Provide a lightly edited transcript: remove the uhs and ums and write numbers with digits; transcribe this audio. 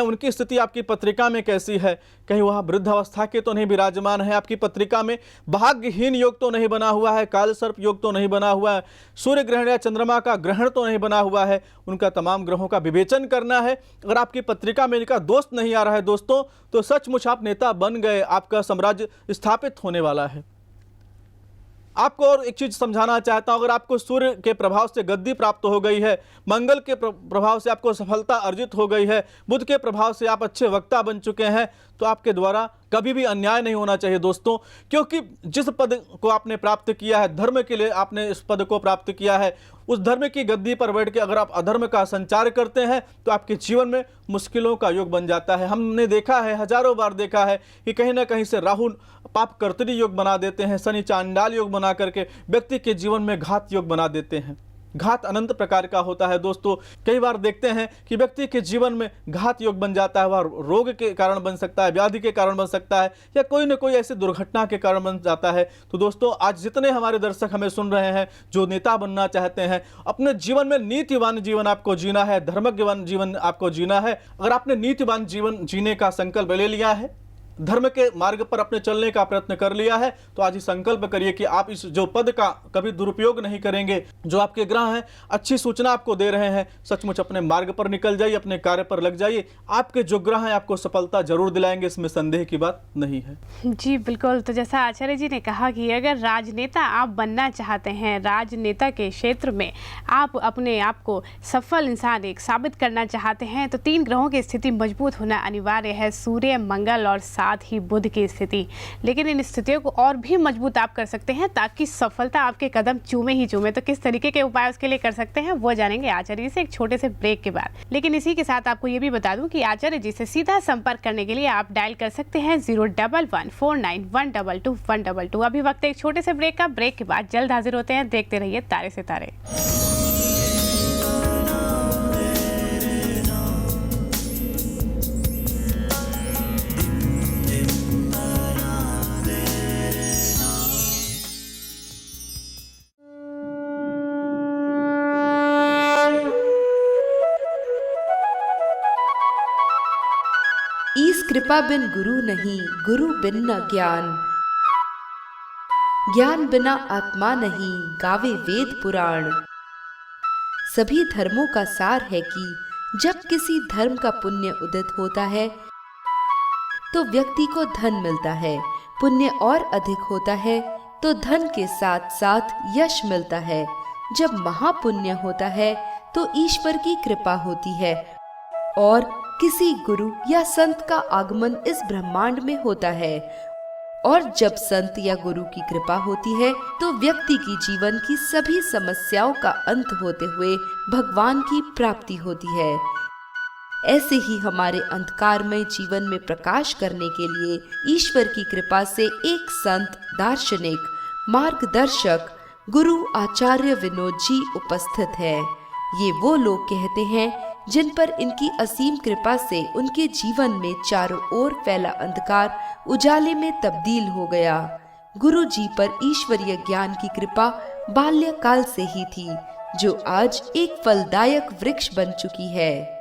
उनकी स्थिति आपकी पत्रिका में कैसी है, कहीं वह वृद्धावस्था के तो नहीं विराजमान है, आपकी पत्रिका में भाग्यहीन योग तो नहीं बना हुआ है, काल सर्प योग तो नहीं बना हुआ है, सूर्य ग्रहण या चंद्रमा का ग्रहण तो नहीं बना हुआ है। उनका तमाम ग्रहों का विवेचन करना है। अगर आपकी पत्रिका में इनका दोष नहीं आ रहा है दोस्तों, तो सचमुच आप नेता बन गए, आपका साम्राज्य स्थापित होने वाला है। आपको और एक चीज समझाना चाहता हूं, अगर आपको सूर्य के प्रभाव से गद्दी प्राप्त हो गई है, मंगल के प्रभाव से आपको सफलता अर्जित हो गई है, बुध के प्रभाव से आप अच्छे वक्ता बन चुके हैं, तो आपके द्वारा कभी भी अन्याय नहीं होना चाहिए दोस्तों। क्योंकि जिस पद को आपने प्राप्त किया है, धर्म के लिए आपने इस पद को प्राप्त किया है, उस धर्म की गद्दी पर बैठ के अगर आप अधर्म का संचार करते हैं तो आपके जीवन में मुश्किलों का योग बन जाता है। हमने देखा है, हजारों बार देखा है कि कहीं ना कहीं से राहु पाप कर्तरी योग बना देते हैं, शनि चांडाल योग बना करके व्यक्ति के जीवन में घात योग बना देते हैं। घात अनंत प्रकार का होता है दोस्तों। कई बार देखते हैं कि व्यक्ति के जीवन में घात योग बन जाता है, वह रोग के कारण बन सकता है, व्याधि के कारण बन सकता है, या कोई न कोई ऐसी दुर्घटना के कारण बन जाता है। तो दोस्तों, आज जितने हमारे दर्शक हमें सुन रहे हैं जो नेता बनना चाहते हैं, अपने जीवन में नीतिवान जीवन आपको जीना है, धर्मज्ञवान जीवन आपको जीना है। अगर आपने नीतिवान जीवन जीने का संकल्प ले लिया है, धर्म के मार्ग पर अपने चलने का प्रयत्न कर लिया है, तो आज ही संकल्प करिए कि आप इस जो पद का कभी दुरुपयोग नहीं करेंगे। जो आपके ग्रह हैं अच्छी सूचना आपको दे रहे हैं, सचमुच अपने मार्ग पर निकल जाइए, अपने कार्य पर लग जाइए। आपके जो ग्रह हैं आपको सफलता जरूर दिलाएंगे, इसमें संदेह की बात नहीं है। जी बिल्कुल। तो जैसा आचार्य जी ने कहा कि अगर राजनेता आप बनना चाहते हैं, राजनेता के क्षेत्र में आप अपने आप को सफल इंसान एक साबित करना चाहते हैं, तो 3 ग्रहों की स्थिति मजबूत होना अनिवार्य है, सूर्य, मंगल और साथ ही बुध की स्थिति। लेकिन इन स्थितियों को और भी मजबूत आप कर सकते हैं ताकि सफलता आपके कदम चूमे ही चूमे। तो किस तरीके के उपाय उसके लिए कर सकते हैं वो जानेंगे आचार्य जी से एक छोटे से ब्रेक के बाद। लेकिन इसी के साथ आपको ये भी बता दूं कि आचार्य जी से सीधा संपर्क करने के लिए आप डायल कर सकते हैं 01149122122। अभी वक्त एक छोटे से ब्रेक का। ब्रेक के बाद जल्द हाजिर होते हैं। देखते रहिए तारे से तारे। ईस कृपा बिन गुरु नहीं, गुरु बिन न ज्ञान, ज्ञान बिना आत्मा नहीं, गावे वेद पुराण। सभी धर्मों का सार है कि जब किसी धर्म का पुण्य उदित होता है तो व्यक्ति को धन मिलता है, पुण्य और अधिक होता है तो धन के साथ साथ यश मिलता है। जब महापुण्य होता है तो ईश्वर की कृपा होती है और किसी गुरु या संत का आगमन इस ब्रह्मांड में होता है। और जब संत या गुरु की कृपा होती है तो व्यक्ति की जीवन की सभी समस्याओं का अंत होते हुए भगवान की प्राप्ति होती है। ऐसे ही हमारे अंधकारमय जीवन में प्रकाश करने के लिए ईश्वर की कृपा से एक संत, दार्शनिक, मार्गदर्शक, गुरु आचार्य विनोद जी उपस्थित है। ये वो लोग कहते हैं जिन पर इनकी असीम कृपा से उनके जीवन में चारों ओर फैला अंधकार उजाले में तब्दील हो गया। गुरु जी पर ईश्वरीय ज्ञान की कृपा बाल्यकाल से ही थी, जो आज एक फलदायक वृक्ष बन चुकी है।